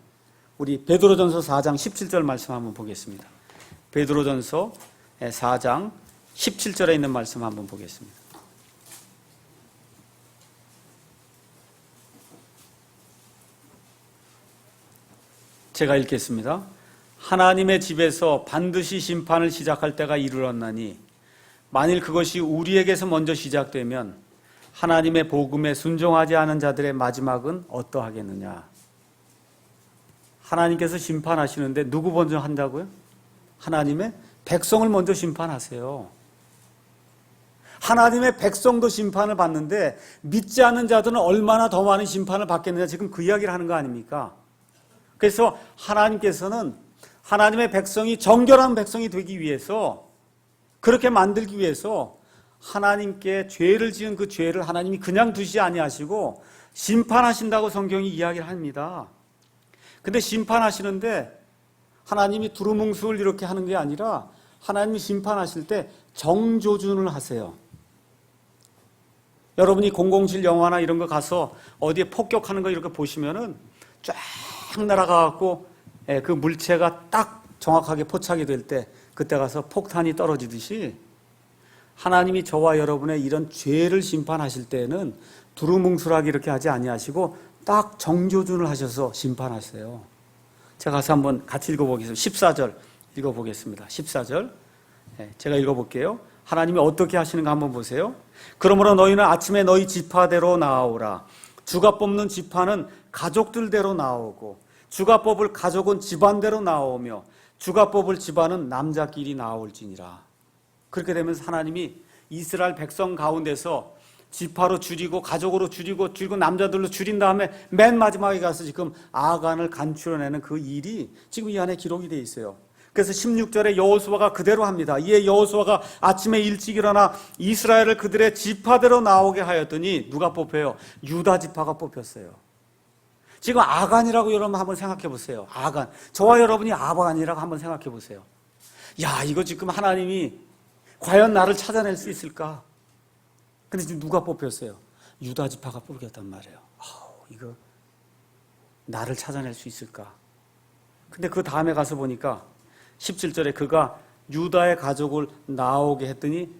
우리 베드로전서 4장 17절 말씀 한번 보겠습니다. 베드로전서 4장 17절에 있는 말씀 한번 보겠습니다. 제가 읽겠습니다. 하나님의 집에서 반드시 심판을 시작할 때가 이르렀나니 만일 그것이 우리에게서 먼저 시작되면 하나님의 복음에 순종하지 않은 자들의 마지막은 어떠하겠느냐. 하나님께서 심판하시는데 누구 먼저 한다고요? 하나님의 백성을 먼저 심판하세요. 하나님의 백성도 심판을 받는데 믿지 않는 자들은 얼마나 더 많은 심판을 받겠느냐. 지금 그 이야기를 하는 거 아닙니까? 그래서 하나님께서는 하나님의 백성이 정결한 백성이 되기 위해서 그렇게 만들기 위해서 하나님께 죄를 지은 그 죄를 하나님이 그냥 두시지 아니하시고 심판하신다고 성경이 이야기를 합니다. 근데 심판하시는데 하나님이 두루뭉술 이렇게 하는 게 아니라 하나님이 심판하실 때 정조준을 하세요. 여러분이 007 영화나 이런 거 가서 어디에 폭격하는 거 이렇게 보시면은 쫙 날아가갖고 그 물체가 딱 정확하게 포착이 될 때 그때 가서 폭탄이 떨어지듯이 하나님이 저와 여러분의 이런 죄를 심판하실 때는 두루뭉술하게 이렇게 하지 아니하시고 딱 정조준을 하셔서 심판하세요. 제가 가서 한번 같이 읽어보겠습니다. 14절 읽어보겠습니다. 14절 제가 읽어볼게요. 하나님이 어떻게 하시는가 한번 보세요. 그러므로 너희는 아침에 너희 지파대로 나아오라. 주가 뽑는 지파는 가족들대로 나오고 주가 뽑을 가족은 집안대로 나오며 주가 뽑을 집안은 남자끼리 나올지니라. 그렇게 되면서 하나님이 이스라엘 백성 가운데서 지파로 줄이고 가족으로 줄이고 남자들로 줄인 다음에 맨 마지막에 가서 지금 아간을 간추려내는 그 일이 지금 이 안에 기록이 되어 있어요. 그래서 16절에 여호수아가 그대로 합니다. 이에 여호수아가 아침에 일찍 일어나 이스라엘을 그들의 지파대로 나오게 하였더니 누가 뽑혀요? 유다 지파가 뽑혔어요. 지금 아간이라고 여러분 한번 생각해 보세요. 아간. 저와 여러분이 아간이라고 한번 생각해 보세요. 야, 이거 지금 하나님이 과연 나를 찾아낼 수 있을까? 근데 지금 누가 뽑혔어요? 유다 지파가 뽑혔단 말이에요. 이거 나를 찾아낼 수 있을까? 근데 그 다음에 가서 보니까 17절에 그가 유다의 가족을 나오게 했더니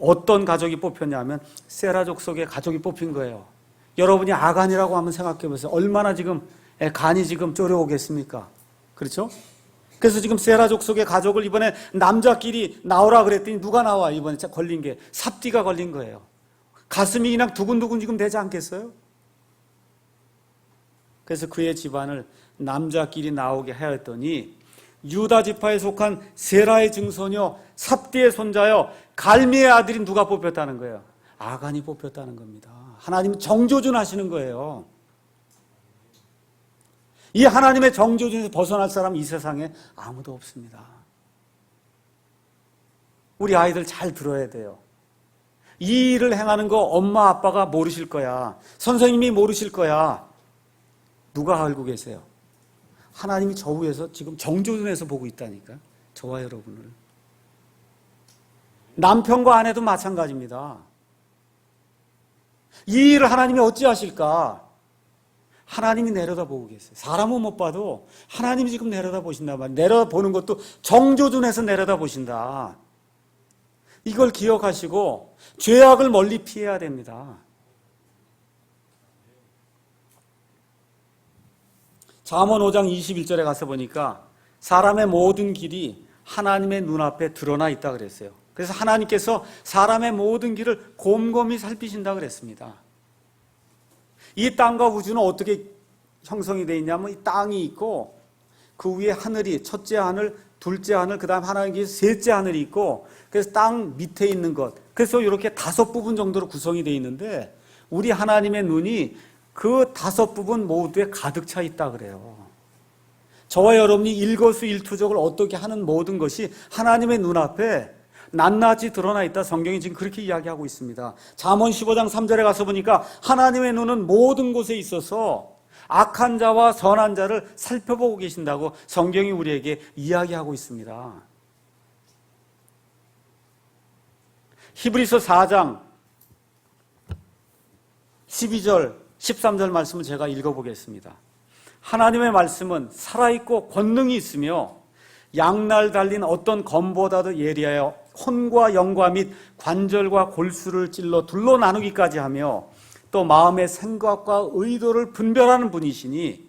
어떤 가족이 뽑혔냐면 세라 족속의 가족이 뽑힌 거예요. 여러분이 아간이라고 한번 생각해 보세요. 얼마나 지금 간이 지금 쫄여오겠습니까? 그렇죠? 그래서 지금 세라 족속의 가족을 이번에 남자끼리 나오라 그랬더니 누가 나와? 이번에 걸린 게 삽디가 걸린 거예요. 가슴이 그냥 두근두근 지금 되지 않겠어요? 그래서 그의 집안을 남자끼리 나오게 하였더니 유다 지파에 속한 세라의 증손녀 삽디의 손자여 갈미의 아들인 누가 뽑혔다는 거예요? 아간이 뽑혔다는 겁니다. 하나님이 정조준하시는 거예요. 이 하나님의 정조준에서 벗어날 사람 이 세상에 아무도 없습니다. 우리 아이들 잘 들어야 돼요. 이 일을 행하는 거 엄마 아빠가 모르실 거야. 선생님이 모르실 거야. 누가 알고 계세요? 하나님이 저 위에서 지금 정조준에서 보고 있다니까. 저와 여러분을. 남편과 아내도 마찬가지입니다. 이 일을 하나님이 어찌하실까? 하나님이 내려다보고 계세요. 사람은 못 봐도 하나님이 지금 내려다보신단 말이에요. 내려다보는 것도 정조준에서 내려다보신다. 이걸 기억하시고 죄악을 멀리 피해야 됩니다. 잠언 5장 21절에 가서 보니까 사람의 모든 길이 하나님의 눈앞에 드러나 있다 그랬어요. 그래서 하나님께서 사람의 모든 길을 곰곰이 살피신다 그랬습니다. 이 땅과 우주는 어떻게 형성이 되어 있냐면 이 땅이 있고 그 위에 하늘이 첫째 하늘, 둘째 하늘, 그 다음 하나님께서 셋째 하늘이 있고 그래서 땅 밑에 있는 것 그래서 이렇게 5부분 정도로 구성이 되어 있는데 우리 하나님의 눈이 그 5부분 모두에 가득 차 있다 그래요. 저와 여러분이 일거수일투족을 어떻게 하는 모든 것이 하나님의 눈앞에 낱낱이 드러나 있다. 성경이 지금 그렇게 이야기하고 있습니다. 잠언 15장 3절에 가서 보니까 하나님의 눈은 모든 곳에 있어서 악한 자와 선한 자를 살펴보고 계신다고 성경이 우리에게 이야기하고 있습니다. 히브리서 4장 12절 13절 말씀을 제가 읽어보겠습니다. 하나님의 말씀은 살아있고 권능이 있으며 양날 달린 어떤 검보다도 예리하여 혼과 영과 및 관절과 골수를 찔러 둘로 나누기까지 하며 또 마음의 생각과 의도를 분별하는 분이시니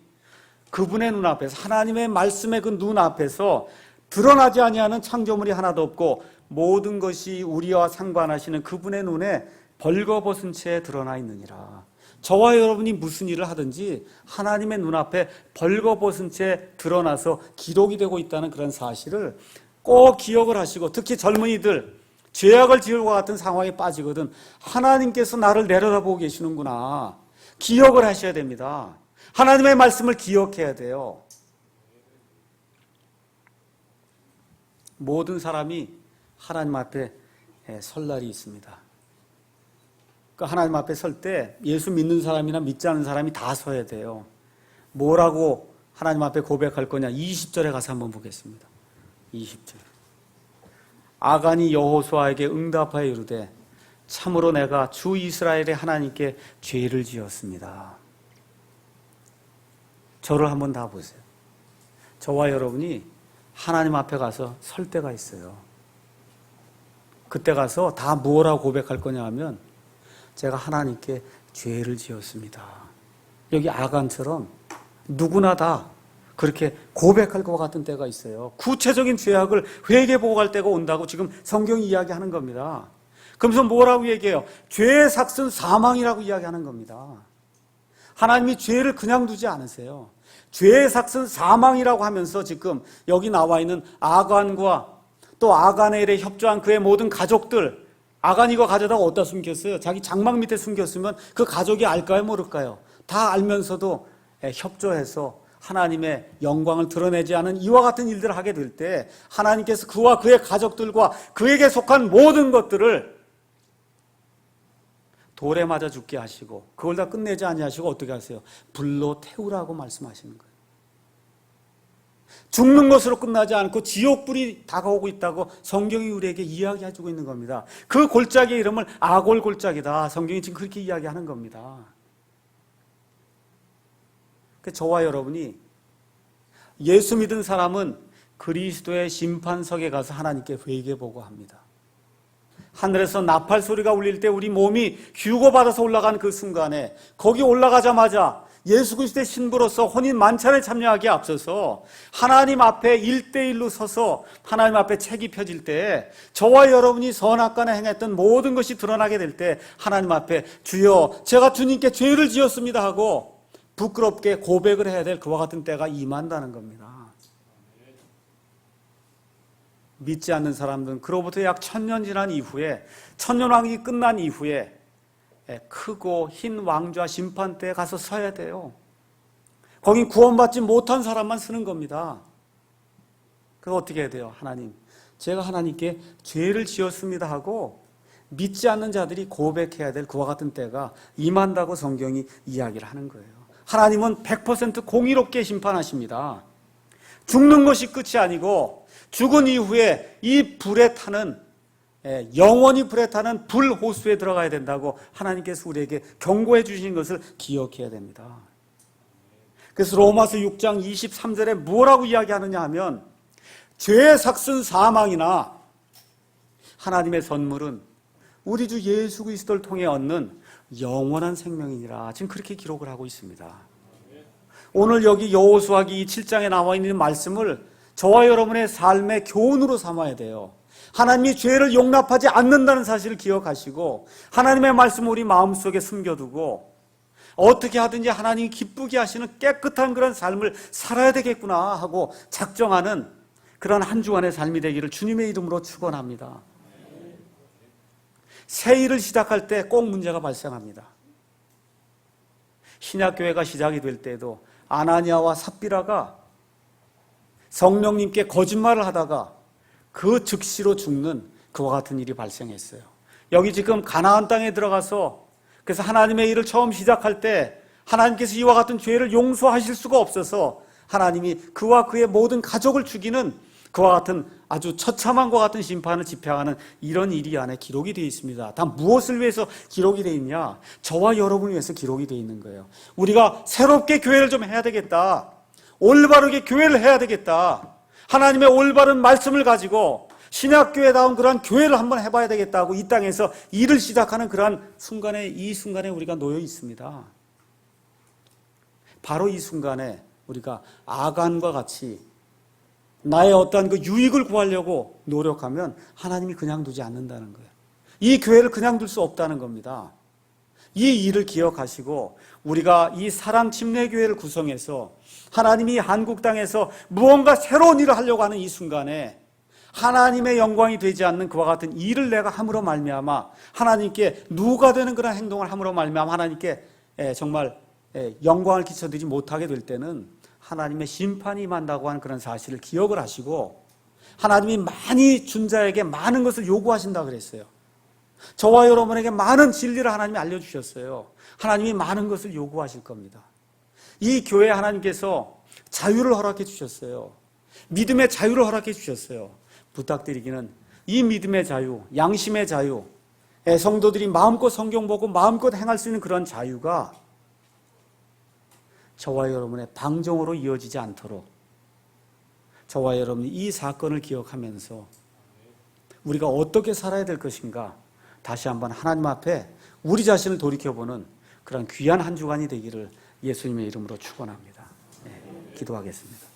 그분의 눈앞에서 하나님의 말씀의 그 눈앞에서 드러나지 아니하는 창조물이 하나도 없고 모든 것이 우리와 상관하시는 그분의 눈에 벌거벗은 채 드러나 있느니라. 저와 여러분이 무슨 일을 하든지 하나님의 눈앞에 벌거벗은 채 드러나서 기록이 되고 있다는 그런 사실을 꼭 기억을 하시고 특히 젊은이들 죄악을 지을 것 같은 상황에 빠지거든 하나님께서 나를 내려다보고 계시는구나 기억을 하셔야 됩니다. 하나님의 말씀을 기억해야 돼요. 모든 사람이 하나님 앞에 설 날이 있습니다. 그 하나님 앞에 설 때 예수 믿는 사람이나 믿지 않는 사람이 다 서야 돼요. 뭐라고 하나님 앞에 고백할 거냐? 20절에 가서 한번 보겠습니다. 20절. 아간이 여호수아에게 응답하여 이르되 참으로 내가 주 이스라엘의 하나님께 죄를 지었습니다. 저를 한번 다 보세요. 저와 여러분이 하나님 앞에 가서 설 때가 있어요. 그때 가서 다 무엇라고 고백할 거냐 하면 제가 하나님께 죄를 지었습니다. 여기 아간처럼 누구나 다 그렇게 고백할 것 같은 때가 있어요. 구체적인 죄악을 회개보고 갈 때가 온다고 지금 성경이 이야기하는 겁니다. 그러면서 뭐라고 얘기해요? 죄의 삭은 사망이라고 이야기하는 겁니다. 하나님이 죄를 그냥 두지 않으세요. 죄의 삭은 사망이라고 하면서 지금 여기 나와 있는 아간과 또 아간의 일에 협조한 그의 모든 가족들, 아간이 이거 가져다가 어디다 숨겼어요? 자기 장막 밑에 숨겼으면 그 가족이 알까요, 모를까요? 다 알면서도 협조해서 하나님의 영광을 드러내지 않은 이와 같은 일들을 하게 될 때 하나님께서 그와 그의 가족들과 그에게 속한 모든 것들을 돌에 맞아 죽게 하시고 그걸 다 끝내지 아니하시고 어떻게 하세요? 불로 태우라고 말씀하시는 거예요. 죽는 것으로 끝나지 않고 지옥불이 다가오고 있다고 성경이 우리에게 이야기해주고 있는 겁니다. 그 골짜기의 이름을 아골 골짜기다. 성경이 지금 그렇게 이야기하는 겁니다. 저와 여러분이 예수 믿은 사람은 그리스도의 심판석에 가서 하나님께 회개보고 합니다. 하늘에서 나팔 소리가 울릴 때 우리 몸이 휴거받아서 올라간 그 순간에 거기 올라가자마자 예수 그리스도의 신부로서 혼인 만찬에 참여하기에 앞서서 하나님 앞에 1대1로 서서 하나님 앞에 책이 펴질 때 저와 여러분이 선악간에 행했던 모든 것이 드러나게 될 때 하나님 앞에 주여 제가 주님께 죄를 지었습니다 하고 부끄럽게 고백을 해야 될 그와 같은 때가 임한다는 겁니다. 믿지 않는 사람들은 그로부터 약 1000년 지난 이후에 천년왕국이 끝난 이후에 크고 흰 왕좌 심판대에 가서 서야 돼요. 거긴 구원받지 못한 사람만 서는 겁니다. 그거 어떻게 해야 돼요? 하나님, 제가 하나님께 죄를 지었습니다 하고 믿지 않는 자들이 고백해야 될 그와 같은 때가 임한다고 성경이 이야기를 하는 거예요. 하나님은 100% 공의롭게 심판하십니다. 죽는 것이 끝이 아니고 죽은 이후에 이 불에 타는 영원히 불에 타는 불호수에 들어가야 된다고 하나님께서 우리에게 경고해 주신 것을 기억해야 됩니다. 그래서 로마서 6장 23절에 뭐라고 이야기하느냐 하면 죄의 삭은 사망이나 하나님의 선물은 우리 주 예수 그리스도를 통해 얻는 영원한 생명이니라. 지금 그렇게 기록을 하고 있습니다. 오늘 여기 여호수아기 7장에 나와 있는 말씀을 저와 여러분의 삶의 교훈으로 삼아야 돼요. 하나님이 죄를 용납하지 않는다는 사실을 기억하시고 하나님의 말씀을 우리 마음속에 숨겨두고 어떻게 하든지 하나님이 기쁘게 하시는 깨끗한 그런 삶을 살아야 되겠구나 하고 작정하는 그런 한 주간의 삶이 되기를 주님의 이름으로 축원합니다. 새 일을 시작할 때 꼭 문제가 발생합니다. 신약교회가 시작이 될 때에도 아나니아와 삽비라가 성령님께 거짓말을 하다가 그 즉시로 죽는 그와 같은 일이 발생했어요. 여기 지금 가나안 땅에 들어가서 그래서 하나님의 일을 처음 시작할 때 하나님께서 이와 같은 죄를 용서하실 수가 없어서 하나님이 그와 그의 모든 가족을 죽이는 그와 같은 아주 처참한 것 같은 심판을 집행하는 이런 일이 안에 기록이 되어 있습니다. 다 무엇을 위해서 기록이 되어 있냐? 저와 여러분을 위해서 기록이 되어 있는 거예요. 우리가 새롭게 교회를 좀 해야 되겠다. 올바르게 교회를 해야 되겠다. 하나님의 올바른 말씀을 가지고 신약교회다운 그러한 교회를 한번 해봐야 되겠다고 이 땅에서 일을 시작하는 그러한 순간에 이 순간에 우리가 놓여 있습니다. 바로 이 순간에 우리가 아간과 같이 나의 어떠한 그 유익을 구하려고 노력하면 하나님이 그냥 두지 않는다는 거예요. 이 교회를 그냥 둘 수 없다는 겁니다. 이 일을 기억하시고 우리가 이 사랑 침례교회를 구성해서 하나님이 한국 땅에서 무언가 새로운 일을 하려고 하는 이 순간에 하나님의 영광이 되지 않는 그와 같은 일을 내가 함으로 말미암아 하나님께 누가 되는 그런 행동을 함으로 말미암아 하나님께 정말 영광을 끼쳐드리지 못하게 될 때는 하나님의 심판이 임한다고 하는 그런 사실을 기억을 하시고 하나님이 많이 준 자에게 많은 것을 요구하신다 그랬어요. 저와 여러분에게 많은 진리를 하나님이 알려주셨어요. 하나님이 많은 것을 요구하실 겁니다. 이 교회에 하나님께서 자유를 허락해 주셨어요. 믿음의 자유를 허락해 주셨어요. 부탁드리기는 이 믿음의 자유, 양심의 자유, 성도들이 마음껏 성경 보고 마음껏 행할 수 있는 그런 자유가 저와 여러분의 방종으로 이어지지 않도록 저와 여러분이 이 사건을 기억하면서 우리가 어떻게 살아야 될 것인가 다시 한번 하나님 앞에 우리 자신을 돌이켜보는 그런 귀한 한 주간이 되기를 예수님의 이름으로 축원합니다. 기도하겠습니다.